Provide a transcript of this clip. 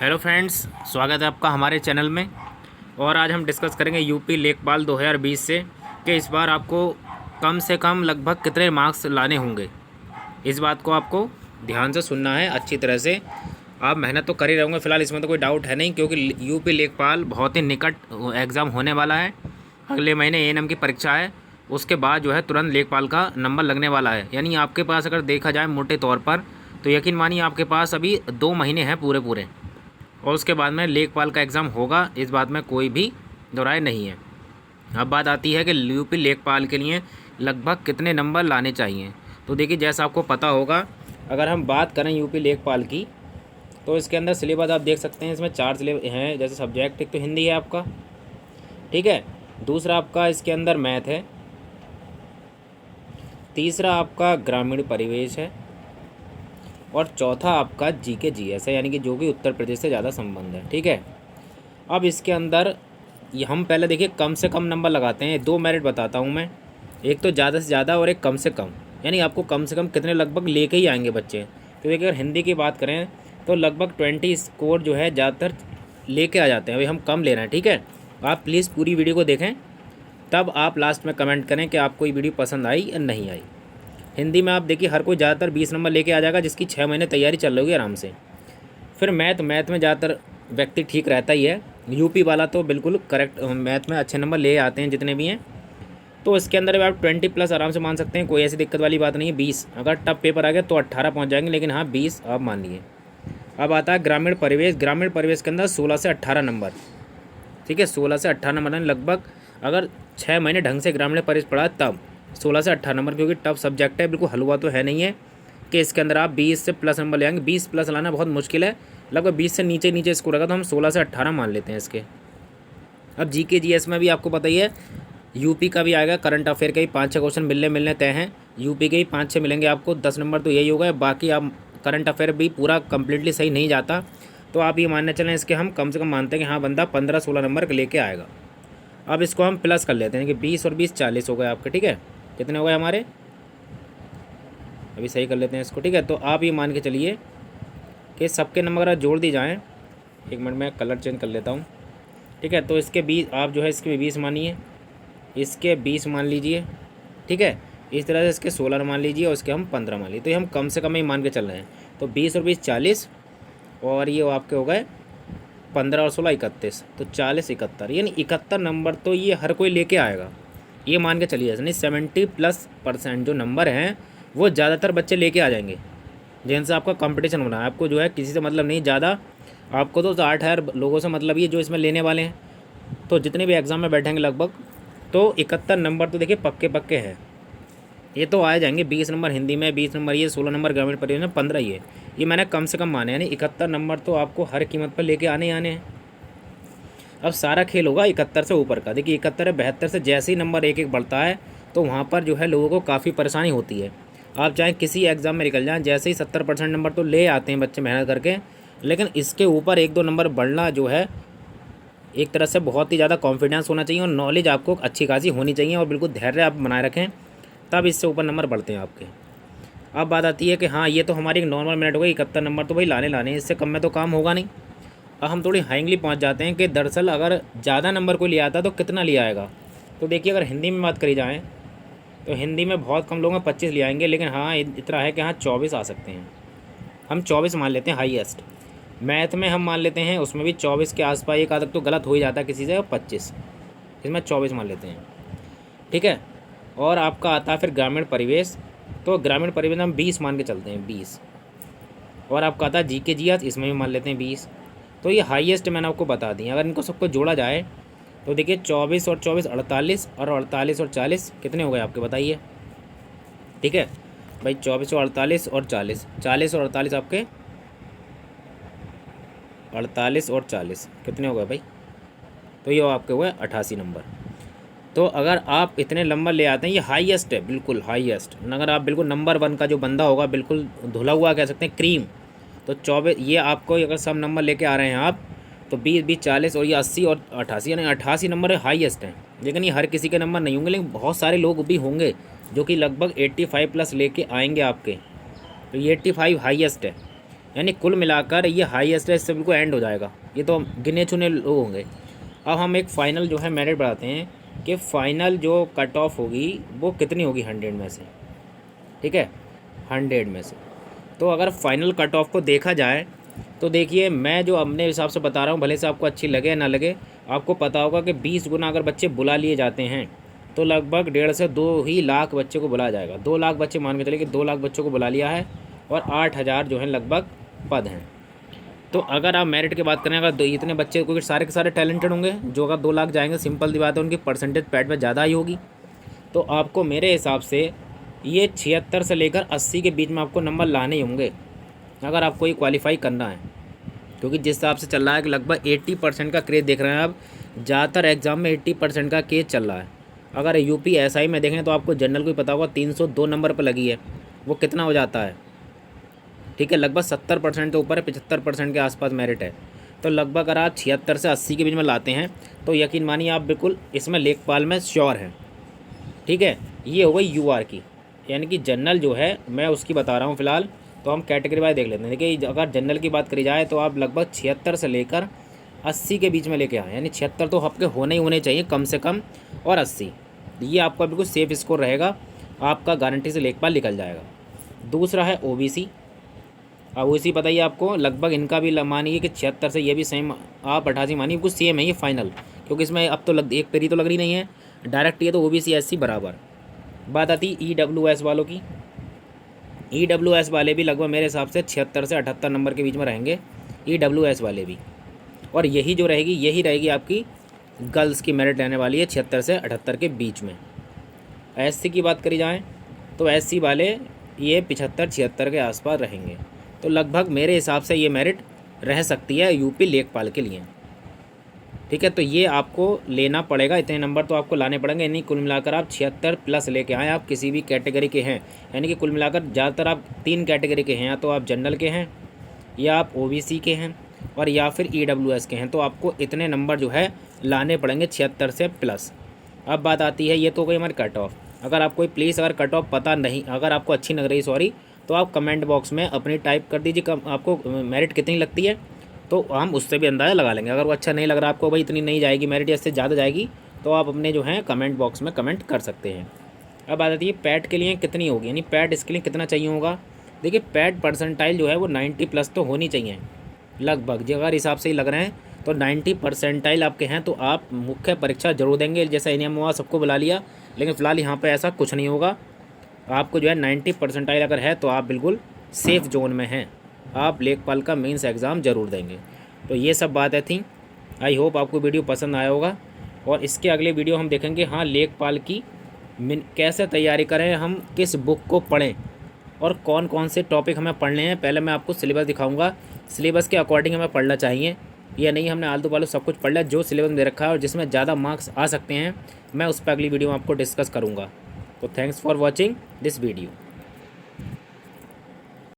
Hello friends, स्वागत है आपका हमारे चैनल में। और आज हम डिस्कस करेंगे यूपी लेखपाल 2020 से कि इस बार आपको कम से कम लगभग कितने मार्क्स लाने होंगे। इस बात को आपको ध्यान से सुनना है अच्छी तरह से। आप मेहनत तो कर ही रहोगे फ़िलहाल, इसमें तो कोई डाउट है नहीं, क्योंकि यूपी लेखपाल बहुत ही निकट एग्ज़ाम होने वाला है। अगले महीने एएनएम की परीक्षा है, उसके बाद जो है तुरंत लेखपाल का नंबर लगने वाला है। यानी आपके पास अगर देखा जाए मोटे तौर पर तो यकीन मानिए आपके पास अभी 2 महीने हैं पूरे और उसके बाद में लेखपाल का एग्ज़ाम होगा। इस बात में कोई भी दो राय नहीं है। अब बात आती है कि यूपी लेखपाल के लिए लगभग कितने नंबर लाने चाहिए। तो देखिए, जैसा आपको पता होगा, अगर हम बात करें यूपी लेखपाल की तो इसके अंदर सिलेबस आप देख सकते हैं। इसमें 4 सिलेबस हैं। जैसे सब्जेक्ट, एक तो हिंदी है आपका, ठीक है। दूसरा आपका इसके अंदर मैथ है। तीसरा आपका ग्रामीण परिवेश है। और चौथा आपका जीके जीएस है, यानी कि जो कि उत्तर प्रदेश से ज़्यादा संबंध है, ठीक है। अब इसके अंदर ये हम पहले देखिए कम से कम नंबर लगाते हैं। 2 मेरिट बताता हूँ मैं, एक तो ज़्यादा से ज़्यादा और एक कम से कम। यानी आपको कम से कम कितने लगभग लेके ही आएंगे बच्चे। तो देखिए, अगर हिंदी की बात करें तो लगभग 20 स्कोर जो है ज़्यादातर लेके आ जाते हैं। अभी हम कम ले रहे हैं, ठीक है। आप प्लीज़ पूरी वीडियो को देखें, तब आप लास्ट में कमेंट करें कि आपको ये वीडियो पसंद आई या नहीं आई। हिंदी में आप देखिए हर कोई ज़्यादातर 20 नंबर लेके आ जाएगा, जिसकी 6 महीने तैयारी चल रही होगी आराम से। फिर मैथ में ज़्यादातर व्यक्ति ठीक रहता ही है। यूपी वाला तो बिल्कुल करेक्ट मैथ में अच्छे नंबर ले आते हैं जितने भी हैं। तो इसके अंदर भी आप 20+ आराम से मान सकते हैं, कोई ऐसी दिक्कत वाली बात नहीं है। 20 अगर टफ पेपर आ गया तो 18 पहुँच जाएंगे, लेकिन हाँ 20 आप मान लिए। अब आता है ग्रामीण परिवेश। ग्रामीण परिवेश के अंदर 16 से 18 नंबर, ठीक है। 16 से 18 नंबर लगभग, अगर 6 महीने ढंग से ग्रामीण परिवेश पढ़ा तब 16 से 18 नंबर, क्योंकि टफ सब्जेक्ट है, बिल्कुल हलवा तो है नहीं है कि इसके अंदर आप 20 से प्लस नंबर ले आएंगे। 20+ लाना बहुत मुश्किल है। लगभग 20 से नीचे स्कोर रहेगा, तो हम 16 से 18 मान लेते हैं इसके। अब जीके जीएस में भी आपको पता ही है, यूपी का भी आएगा। करंट अफेयर के ही 5-6 क्वेश्चन मिलने तय हैं। यूपी के ही 5-6 मिलेंगे आपको, 10 नंबर तो यही होगा। बाकी आप करंट अफेयर भी पूरा कम्प्लीटली सही नहीं जाता, तो आप ये मानने चलें इसके हम कम से कम मानते हैं कि हाँ बंदा 15-16 नंबर लेके आएगा। अब इसको हम प्लस कर लेते हैं कि 20 और 20 40 हो गए आपके, ठीक है। कितने हो गए हमारे, अभी सही कर लेते हैं इसको, ठीक है। तो आप ये मान के चलिए कि सबके नंबर अगर जोड़ दी जाएँ, 1 मिनट में कलर चेंज कर लेता हूँ, ठीक है। तो इसके 20 आप जो है इसके 20 मानिए, इसके 20 मान लीजिए, ठीक है। इस तरह से इसके 16 मान लीजिए और इसके हम 15 मान लीजिए। तो ये हम कम से कम ही मान के चल रहे हैं। तो 20 और 20 40, और ये आपके हो गए 15 और 16 31, तो 40 71, यानी 71 नंबर तो ये हर कोई लेके आएगा। ये मान के चलिए, यानी 70+% जो नंबर हैं वो ज़्यादातर बच्चे लेके आ जाएंगे, जिनसे आपका कंपटीशन होना है। आपको जो है किसी से मतलब नहीं ज़्यादा, आपको तो 60,000 लोगों से मतलब ये जो इसमें लेने वाले हैं। तो जितने भी एग्ज़ाम में बैठेंगे लगभग, तो 71 नंबर तो देखिए पक्के हैं। ये तो आ जाएंगे। 20 नंबर हिंदी में, 20 नंबर ये, 16 नंबर ग्रामीण परिवेश में, 15 ये मैंने कम से कम माने, यानी 71 नंबर तो आपको हर कीमत पर लेके आने हैं। अब सारा खेल होगा 71 से ऊपर का। देखिए 71 है, 72 से जैसे ही नंबर एक बढ़ता है तो वहाँ पर जो है लोगों को काफ़ी परेशानी होती है। आप चाहे किसी एग्ज़ाम में निकल जाएँ, जैसे ही 70% नंबर तो ले आते हैं बच्चे मेहनत करके, लेकिन इसके ऊपर 1-2 नंबर बढ़ना जो है, एक तरह से बहुत ही ज़्यादा कॉन्फिडेंस होना चाहिए और नॉलेज आपको अच्छी खासी होनी चाहिए, और बिल्कुल धैर्य आप बनाए रखें, तब इससे ऊपर नंबर बढ़ते हैं आपके। अब बात आती है कि हाँ ये तो हमारी एक नॉर्मल मिनट हो गई, 71 नंबर तो भाई लाने इससे कम में तो काम होगा नहीं। अब हम थोड़ी हाइंगली पहुंच जाते हैं कि दरअसल अगर ज़्यादा नंबर कोई ले आता तो कितना ले आएगा। तो देखिए, अगर हिंदी में बात करी जाए तो हिंदी में बहुत कम लोग 25 ले आएंगे, लेकिन हाँ इतना है कि हाँ 24 आ सकते हैं। हम 24 मान लेते हैं हाईएस्ट। मैथ में हम मान लेते हैं, उसमें भी 24 के आसपास, एक आदत तो गलत हो ही जाता है किसी से, 25, इसमें 24 मान लेते हैं, ठीक है। और आपका आता है फिर ग्रामीण परिवेश। तो ग्रामीण परिवेश में हम 20 मान के चलते हैं, 20। और आपका आता है जीके जीएस, इसमें भी मान लेते हैं 20। तो ये हाईएस्ट मैंने आपको बता दी। अगर इनको सबको जोड़ा जाए तो देखिए 24 और 24 48, और 48 और 40 कितने हो गए आपके, बताइए, ठीक है भाई। 24 और 48 और 40, 40 और 48 आपके 48 और 40 कितने हो गए भाई, तो ये आपके हुए 88 नंबर। तो अगर आप इतने नंबर ले आते हैं, ये हाईएस्ट है, बिल्कुल हाईएस्ट। अगर आप बिल्कुल नंबर 1 का जो बंदा होगा, बिल्कुल धुला हुआ कह सकते हैं, क्रीम, तो 24, ये आपको अगर सब नंबर लेके आ रहे हैं आप, तो 20 40 और ये 80 और 88, यानी 88 नंबर हाईएस्ट हैं। लेकिन ये हर किसी के नंबर नहीं होंगे, लेकिन बहुत सारे लोग भी होंगे जो कि लगभग 85+ लेके आएंगे आपके। तो ये 85 हाईएस्ट है। यानी कुल मिलाकर ये हाईएस्ट है, इससे बिल्कुल एंड हो जाएगा। ये तो गिने चुने लोग होंगे। अब हम एक फ़ाइनल जो है मेरिट बढ़ाते हैं कि फ़ाइनल जो कट ऑफ होगी वो कितनी होगी 100 में से, ठीक है, 100 में से। तो अगर फाइनल कट ऑफ को देखा जाए तो देखिए, मैं जो अपने हिसाब से बता रहा हूँ, भले से आपको अच्छी लगे या ना लगे, आपको पता होगा कि 20 गुना अगर बच्चे बुला लिए जाते हैं तो लगभग 1.5 से 2 ही लाख बच्चे को बुलाया जाएगा। 2 लाख बच्चे मान के चले कि 2 लाख बच्चों को बुला लिया है और 8,000 जो है लगभग पद हैं। तो अगर आप मेरिट की बात करें, अगर इतने बच्चे, क्योंकि सारे के सारे टैलेंटेड होंगे, जो अगर 2 लाख जाएंगे, सिंपल सी बात है, उनकी परसेंटेज पैड में ज़्यादा ही होगी। तो आपको मेरे हिसाब से ये 76 से लेकर 80 के बीच में आपको नंबर लाने ही होंगे अगर आपको ये क्वालिफाई करना है। क्योंकि जिस हिसाब से चल रहा है कि लगभग 80% का क्रेज देख रहे हैं आप, ज़्यादातर एग्जाम में 80% का केस चल रहा है। अगर यूपी एसआई में देखें तो आपको जनरल को ही पता होगा 302 नंबर पर लगी है, वो कितना हो जाता है, ठीक है, लगभग 70% के ऊपर है, 75% के आसपास मेरिट है। तो लगभग अगर आप 76 से 80 के बीच में लाते हैं तो यकीन मानिए आप बिल्कुल इसमें लेखपाल में श्योर हैं, ठीक है। ये हो गई यूआर की, यानी कि जनरल जो है मैं उसकी बता रहा हूँ फ़िलहाल। तो हम कैटेगरी वाइज देख लेते हैं। देखिए, अगर जनरल की बात करी जाए तो आप लगभग 76 से लेकर 80 के बीच में लेके आए, यानी 76 तो आपके होने ही होने चाहिए कम से कम, और 80, ये आपका बिल्कुल सेफ स्कोर रहेगा, आपका गारंटी से लेखपाल निकल जाएगा। दूसरा है ओबीसी। अब ओबीसी बताइए आपको, लगभग इनका भी मानिए कि 76 से ये भी सेम, आप 88 मानिए, कुछ सेम है ये फाइनल, क्योंकि इसमें अब तो एक पेरी तो लग रही नहीं है डायरेक्ट, ये तो ओबीसी एससी बराबर। बात आती ईडब्ल्यूएस वालों की। ईडब्ल्यूएस वाले भी लगभग मेरे हिसाब से 76 से 78 नंबर के बीच में रहेंगे, ईडब्ल्यूएस वाले भी। और यही जो रहेगी, यही रहेगी आपकी गर्ल्स की मेरिट रहने वाली है 76 से 78 के बीच में। एससी की बात करी जाए तो एससी वाले ये 75-76 के आसपास रहेंगे। तो लगभग मेरे हिसाब से ये मेरिट रह सकती है यूपी लेखपाल के लिए, ठीक है। तो ये आपको लेना पड़ेगा, इतने नंबर तो आपको लाने पड़ेंगे, यानी कुल मिलाकर आप 76 प्लस लेके आएँ, आप किसी भी कैटेगरी के हैं। यानी कि कुल मिलाकर ज़्यादातर आप 3 कैटेगरी के हैं, या तो आप जनरल के हैं, या आप ओबीसी के हैं, और या फिर ईडब्ल्यूएस के हैं। तो आपको इतने नंबर जो है लाने पड़ेंगे 76 से प्लस। अब बात आती है, ये तो गई हमारी कट ऑफ। अगर आपको प्लीज़ अगर कट ऑफ पता नहीं, अगर आपको अच्छी लग रही, सॉरी, तो आप कमेंट बॉक्स में अपनी टाइप कर दीजिए कम आपको मेरिट कितनी लगती है, तो हम उससे भी अंदाज़ा लगा लेंगे। अगर वो अच्छा नहीं लग रहा आपको, भाई इतनी नहीं जाएगी मेरिट, इससे ज़्यादा जाएगी, तो आप अपने जो है कमेंट बॉक्स में कमेंट कर सकते हैं। अब बात आती है पैट के लिए कितनी होगी, यानी पैट इसके लिए कितना चाहिए होगा। देखिए, पैट परसेंटाइल जो है वो 90 प्लस तो होनी चाहिए लगभग, जो अगर हिसाब से ही लग रहे हैं तो 90 परसेंटाइल आपके हैं तो आप मुख्य परीक्षा जरूर देंगे। जैसा एनियम हुआ सबको बुला लिया, लेकिन फ़िलहाल यहाँ पे ऐसा कुछ नहीं होगा। आपको जो है 90 परसेंटाइल अगर है तो आप बिल्कुल सेफ़ जोन में हैं, आप लेखपाल का मेंस एग्ज़ाम ज़रूर देंगे। तो ये सब बातें थी। आई होप आपको वीडियो पसंद आया होगा, और इसके अगले वीडियो हम देखेंगे हाँ लेखपाल की कैसे तैयारी करें, हम किस बुक को पढ़ें और कौन कौन से टॉपिक हमें पढ़ने हैं। पहले मैं आपको सिलेबस दिखाऊंगा, सिलेबस के अकॉर्डिंग हमें पढ़ना चाहिए, ये नहीं हमने आलतू फालतू सब कुछ पढ़ लिया। जो सिलेबस में दे रखा है और जिसमें ज़्यादा मार्क्स आ सकते हैं, मैं उस पर अगली वीडियो में आपको डिस्कस करूँगा। तो thanks for watching this video.